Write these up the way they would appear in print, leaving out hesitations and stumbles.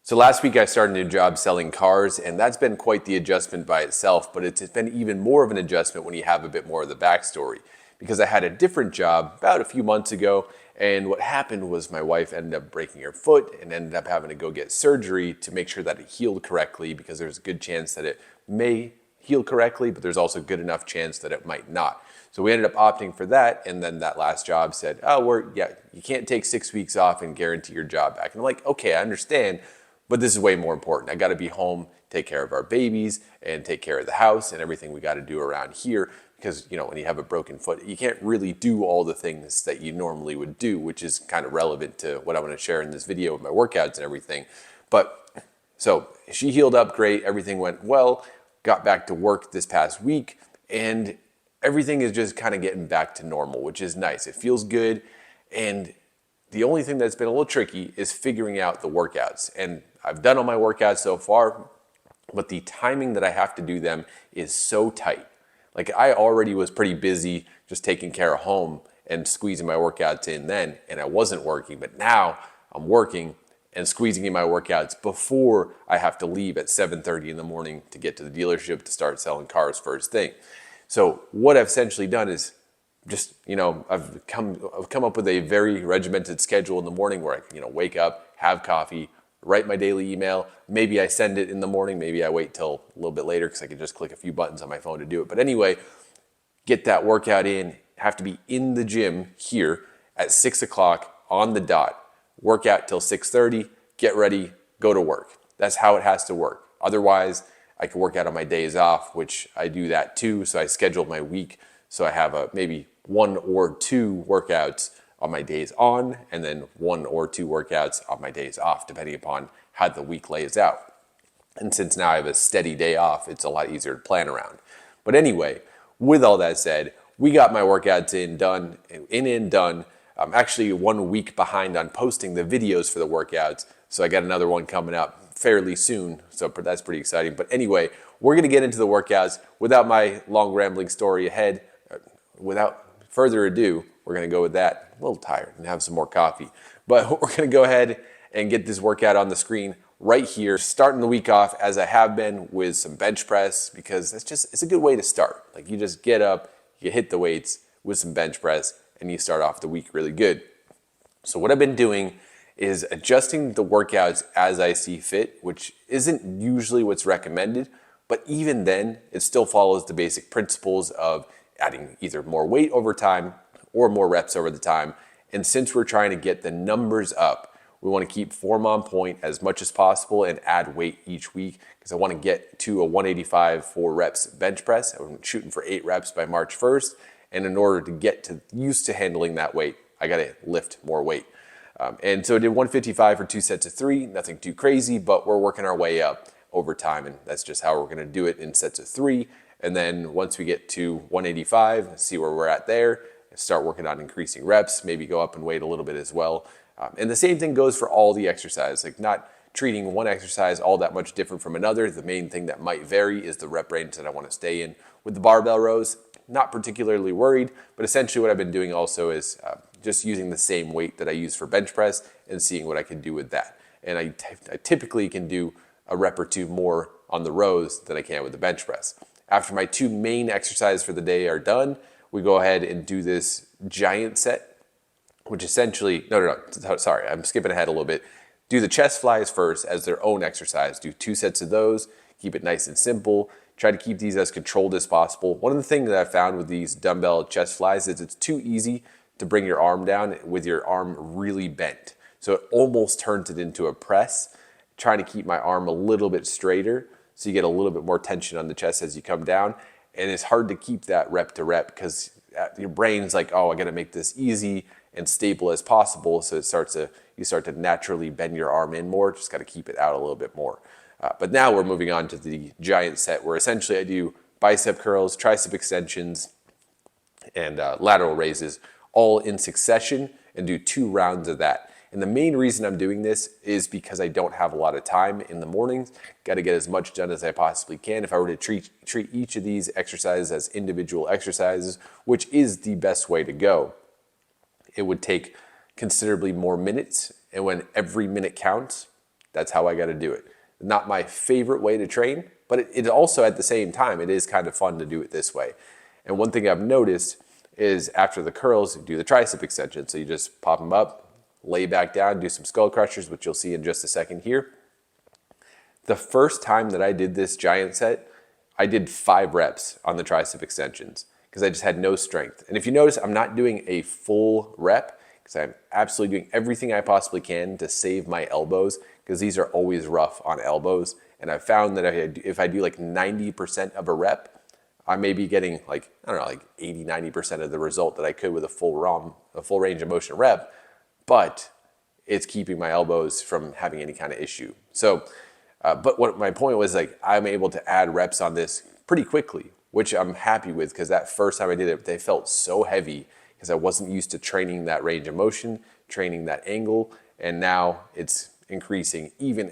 So last week I started a new job selling cars, and that's been quite the adjustment by itself, but it's been even more of an adjustment when you have a bit more of the backstory. Because I had a different job about a few months ago, and what happened was my wife ended up breaking her foot and ended up having to go get surgery to make sure that it healed correctly, because there's a good chance that it may heal correctly, but there's also a good enough chance that it might not. So we ended up opting for that, and then that last job said, you can't take 6 weeks off and guarantee your job back. And I'm like, okay, I understand, but this is way more important. I got to be home, take care of our babies, and take care of the house and everything we got to do around here. Because, when you have a broken foot, you can't really do all the things that you normally would do, which is kind of relevant to what I want to share in this video with my workouts and everything. But so she healed up great. Everything went well. Got back to work this past week, and everything is just kind of getting back to normal, which is nice. It feels good. And the only thing that's been a little tricky is figuring out the workouts. And I've done all my workouts so far, but the timing that I have to do them is so tight. Like, I already was pretty busy just taking care of home and squeezing my workouts in then, and I wasn't working, but now I'm working and squeezing in my workouts before I have to leave at 7:30 in the morning to get to the dealership to start selling cars first thing. So what I've essentially done is just, I've come up with a very regimented schedule in the morning where I, wake up, have coffee, write my daily email. Maybe I send it in the morning. Maybe I wait till a little bit later because I can just click a few buttons on my phone to do it. But anyway, get that workout in, have to be in the gym here at 6 o'clock on the dot, work out till 6:30, get ready, go to work. That's how it has to work. Otherwise, I can work out on my days off, which I do that too. So I schedule my week. So I have maybe 1 or 2 workouts on my days on, and then 1 or 2 workouts on my days off, depending upon how the week lays out. And since now I have a steady day off, it's a lot easier to plan around. But anyway, with all that said, we got my workouts in and done. I'm actually 1 week behind on posting the videos for the workouts, so I got another one coming up fairly soon, so that's pretty exciting. But anyway, we're going to get into the workouts. Without my long rambling story ahead, without further ado, we're going to go with that. I'm a little tired and have some more coffee. But we're going to go ahead and get this workout on the screen right here. Starting the week off as I have been with some bench press, because it's a good way to start. Like, you just get up, you hit the weights with some bench press, and you start off the week really good. So what I've been doing is adjusting the workouts as I see fit, which isn't usually what's recommended, but even then, it still follows the basic principles of adding either more weight over time or more reps over the time. And since we're trying to get the numbers up, we want to keep form on point as much as possible and add weight each week, because I want to get to a 185 4 reps bench press. I'm shooting for 8 reps by March 1st. And in order to get used to handling that weight, I got to lift more weight. And so I did 155 for 2 sets of 3, nothing too crazy, but we're working our way up over time. And that's just how we're going to do it in sets of 3. And then once we get to 185, see where we're at there, start working on increasing reps, maybe go up in weight a little bit as well. And the same thing goes for all the exercise, like not treating one exercise all that much different from another. The main thing that might vary is the rep range that I want to stay in. With the barbell rows, not particularly worried, but essentially what I've been doing also is just using the same weight that I use for bench press and seeing what I can do with that. And I typically can do a rep or 2 more on the rows than I can with the bench press. After my 2 main exercises for the day are done, we go ahead and do this giant set, which essentially, sorry, I'm skipping ahead a little bit. Do the chest flies first as their own exercise. Do 2 sets of those, keep it nice and simple. Try to keep these as controlled as possible. One of the things that I found with these dumbbell chest flies is it's too easy to bring your arm down with your arm really bent. So it almost turns it into a press. Trying to keep my arm a little bit straighter so you get a little bit more tension on the chest as you come down. And it's hard to keep that rep to rep because your brain's like, oh, I got to make this easy and stable as possible. So you start to naturally bend your arm in more. Just got to keep it out a little bit more. But now we're moving on to the giant set, where essentially I do bicep curls, tricep extensions, and lateral raises all in succession, and do 2 rounds of that. And the main reason I'm doing this is because I don't have a lot of time in the mornings. Got to get as much done as I possibly can. If I were to treat each of these exercises as individual exercises, which is the best way to go, it would take considerably more minutes. And when every minute counts, That's how I got to do it. Not my favorite way to train, but it also at the same time, it is kind of fun to do it this way. And one thing I've noticed is after the curls, do the tricep extension. So you just pop them up, lay back down, do some skull crushers, which you'll see in just a second here. The first time that I did this giant set, I did 5 reps on the tricep extensions because I just had no strength. And if you notice, I'm not doing a full rep because I'm absolutely doing everything I possibly can to save my elbows because these are always rough on elbows. And I've found that if I do like 90% of a rep, I may be getting like, I don't know, like 80, 90% of the result that I could with a full range of motion rep, but it's keeping my elbows from having any kind of issue. So, but what my point was, like, I'm able to add reps on this pretty quickly, which I'm happy with because that first time I did it, they felt so heavy because I wasn't used to training that range of motion, training that angle, and now it's increasing even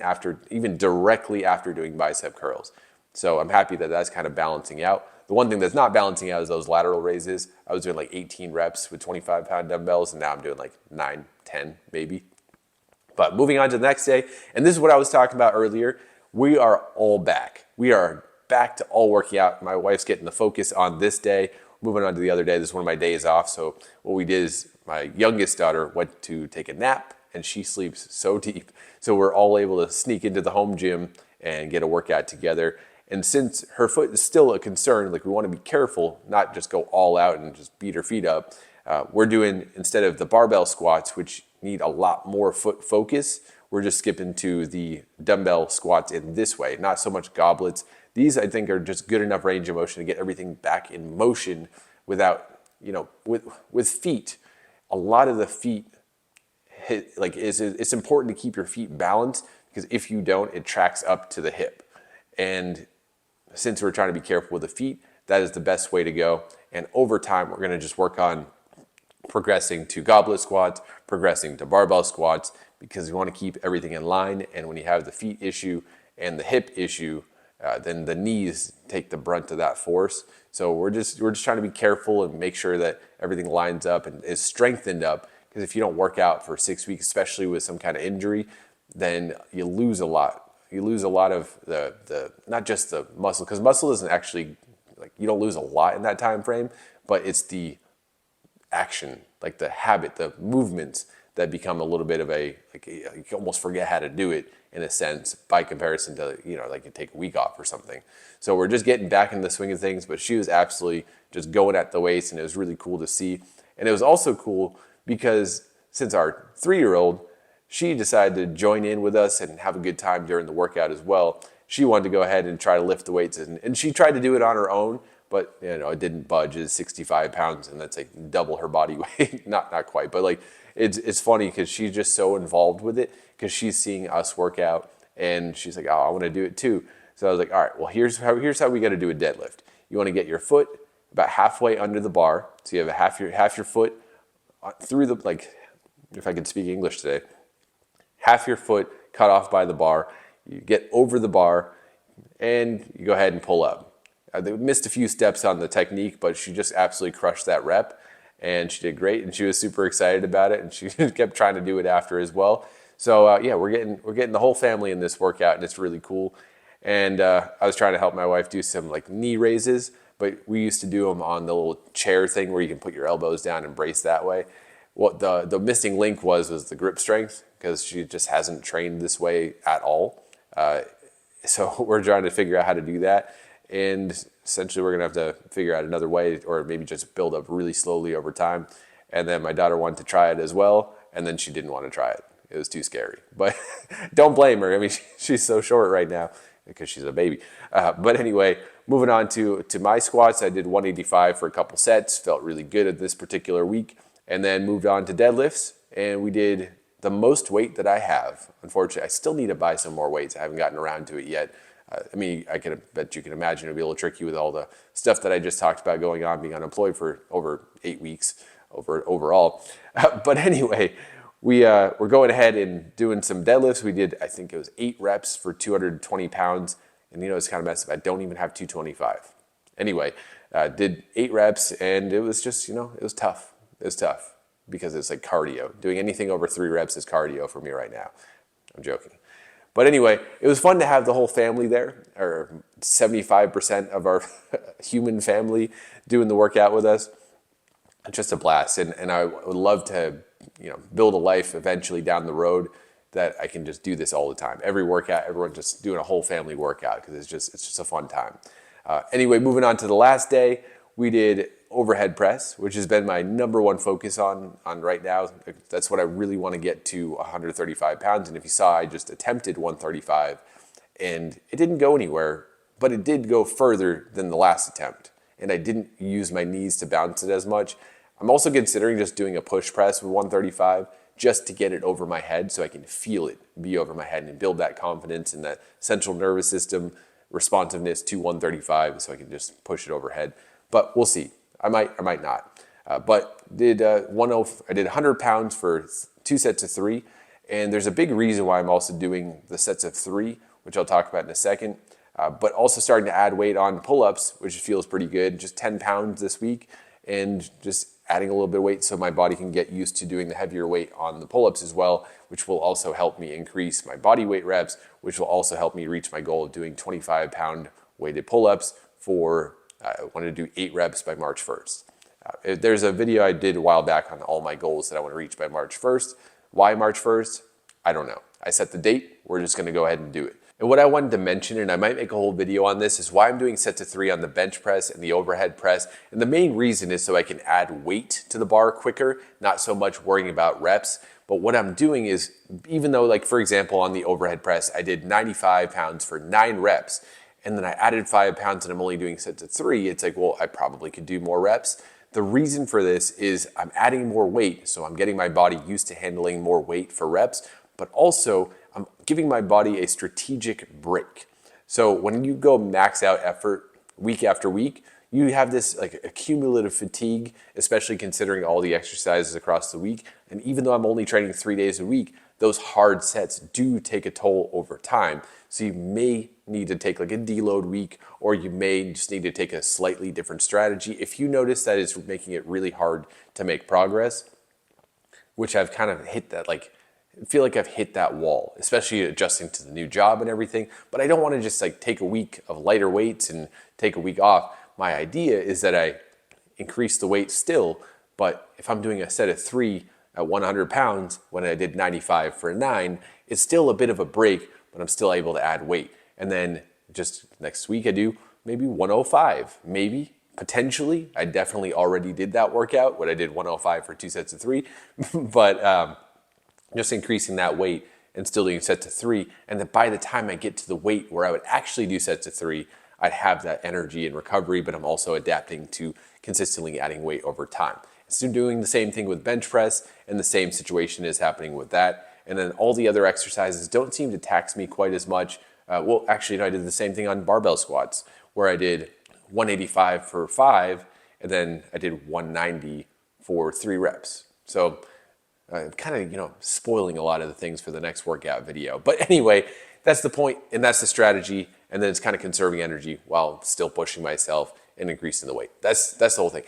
directly after doing bicep curls. So I'm happy that that's kind of balancing out. The one thing that's not balancing out is those lateral raises. I was doing like 18 reps with 25-pound dumbbells, and now I'm doing like 9, 10 maybe. But moving on to the next day, and this is what I was talking about earlier, we are all back. We are back to all working out. My wife's getting the focus on this day. Moving on to the other day, this is one of my days off. So what we did is my youngest daughter went to take a nap, and she sleeps so deep. So we're all able to sneak into the home gym and get a workout together. And since her foot is still a concern, like we want to be careful, not just go all out and just beat her feet up. We're doing, instead of the barbell squats, which need a lot more foot focus, we're just skipping to the dumbbell squats in this way, not so much goblets. These, I think, are just good enough range of motion to get everything back in motion without, with feet. A lot of the feet it's important to keep your feet balanced because if you don't, it tracks up to the hip. And since we're trying to be careful with the feet, that is the best way to go. And over time, we're going to just work on progressing to goblet squats, progressing to barbell squats, because we want to keep everything in line. And when you have the feet issue and the hip issue, then the knees take the brunt of that force. So we're just trying to be careful and make sure that everything lines up and is strengthened up. Because if you don't work out for 6 weeks, especially with some kind of injury, then you lose a lot. You lose a lot of the not just the muscle, because muscle isn't actually, like, you don't lose a lot in that time frame, but it's the action, like the habit, the movements that become a little bit of you almost forget how to do it in a sense by comparison to, like you take a week off or something. So we're just getting back in the swing of things, but she was absolutely just going at the weights, and it was really cool to see. And it was also cool because since our 3-year-old, she decided to join in with us and have a good time during the workout as well. She wanted to go ahead and try to lift the weights, and she tried to do it on her own, but it didn't budge. It's 65 pounds, and that's like double her body weight. not quite, but like it's funny because she's just so involved with it because she's seeing us work out, and she's like, oh, I want to do it too. So I was like, all right, well, here's how we got to do a deadlift. You want to get your foot about halfway under the bar, so you have half your foot through the, like, if I could speak English today, half your foot cut off by the bar. You get over the bar, and you go ahead and pull up. They missed a few steps on the technique, but she just absolutely crushed that rep, and she did great, and she was super excited about it, and she kept trying to do it after as well. So yeah, we're getting the whole family in this workout, and it's really cool. And I was trying to help my wife do some like knee raises, but we used to do them on the little chair thing where you can put your elbows down and brace that way. What the missing link was the grip strength, because she just hasn't trained this way at all. So we're trying to figure out how to do that. And essentially we're going to have to figure out another way, or maybe just build up really slowly over time. And then my daughter wanted to try it as well, and then she didn't want to try it. It was too scary. But don't blame her. I mean, she's so short right now because she's a baby. But anyway, moving on to my squats, I did 185 for a couple sets. Felt really good at this particular week. And then moved on to deadlifts, and we did the most weight that I have. Unfortunately, I still need to buy some more weights. I haven't gotten around to it yet. I mean, I can bet you can imagine it'd be a little tricky with all the stuff that I just talked about going on, being unemployed for over 8 weeks overall. But anyway, we're going ahead and doing some deadlifts. We did, I think it was 8 reps for 220 pounds. And it's kind of messed up. I don't even have 225. Anyway, did 8 reps, and it was just, it was tough. It was tough because it's like cardio. Doing anything over 3 reps is cardio for me right now. I'm joking. But anyway, it was fun to have the whole family there, or 75% of our human family doing the workout with us. Just a blast. And I would love to, build a life eventually down the road that I can just do this all the time. Every workout, everyone just doing a whole family workout, because it's just a fun time. Anyway, moving on to the last day, we did overhead press, which has been my number one focus on right now. That's what I really want to get to, 135 pounds. And if you saw, I just attempted 135 and it didn't go anywhere, but it did go further than the last attempt. And I didn't use my knees to bounce it as much. I'm also considering just doing a push press with 135 just to get it over my head so I can feel it be over my head and build that confidence in that central nervous system responsiveness to 135 so I can just push it overhead. But we'll see. I might not. But I did 100 pounds for 2 sets of 3. And there's a big reason why I'm also doing the sets of 3, which I'll talk about in a second. But also starting to add weight on pull-ups, which feels pretty good. Just 10 pounds this week, and just adding a little bit of weight so my body can get used to doing the heavier weight on the pull-ups as well, which will also help me increase my body weight reps, which will also help me reach my goal of doing 25-pound weighted pull-ups for, I want to do 8 reps by March 1st. There's a video I did a while back on all my goals that I want to reach by March 1st. Why March 1st? I don't know. I set the date. We're just going to go ahead and do it. And what I wanted to mention, and I might make a whole video on this, is why I'm doing sets of 3 on the bench press and the overhead press. And the main reason is so I can add weight to the bar quicker, not so much worrying about reps. But what I'm doing is, even though, like for example, on the overhead press, I did 95 pounds for 9 reps, and then I added 5 pounds and I'm only doing sets of 3, it's like, well, I probably could do more reps. The reason for this is I'm adding more weight, so I'm getting my body used to handling more weight for reps, but also I'm giving my body a strategic break. So when you go max out effort week after week, you have this like accumulative fatigue, especially considering all the exercises across the week. And even though I'm only training 3 days a week, those hard sets do take a toll over time. So you may need to take like a deload week, or you may just need to take a slightly different strategy. If you notice that it's making it really hard to make progress, which I've kind of hit that, like, I feel like I've hit that wall, especially adjusting to the new job and everything, but I don't want to just like take a week of lighter weights and take a week off. My idea is that I increase the weight still, but if I'm doing a set of 3 at 100 pounds when I did 95 for 9, it's still a bit of a break, but I'm still able to add weight. And then just next week I do maybe 105, maybe, potentially. I definitely already did that workout when I did 105 for 2 sets of 3, but just increasing that weight and still doing sets of 3. And then by the time I get to the weight where I would actually do sets of 3, I'd have that energy and recovery, but I'm also adapting to consistently adding weight over time. Still doing the same thing with bench press, and the same situation is happening with that. And then all the other exercises don't seem to tax me quite as much. Well, actually, I did the same thing on barbell squats, where I did 185 for 5, and then I did 190 for 3 reps. So kind of, spoiling a lot of the things for the next workout video. But anyway, that's the point, and that's the strategy. And then it's kind of conserving energy while still pushing myself and increasing the weight. That's the whole thing.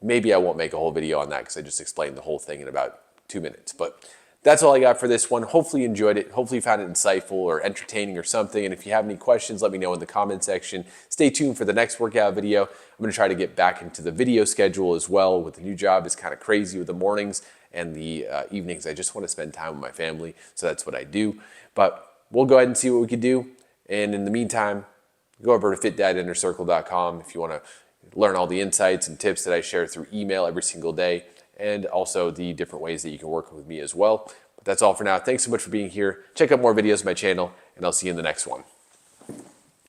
Maybe I won't make a whole video on that because I just explained the whole thing in about 2 minutes. But that's all I got for this one. Hopefully you enjoyed it. Hopefully you found it insightful or entertaining or something. And if you have any questions, let me know in the comment section. Stay tuned for the next workout video. I'm going to try to get back into the video schedule as well. With the new job, it's kind of crazy with the mornings and the evenings. I just want to spend time with my family, so that's what I do. But we'll go ahead and see what we can do. And in the meantime, go over to fitdadinnercircle.com if you want to learn all the insights and tips that I share through email every single day, and also the different ways that you can work with me as well. But that's all for now. Thanks so much for being here. Check out more videos on my channel, and I'll see you in the next one.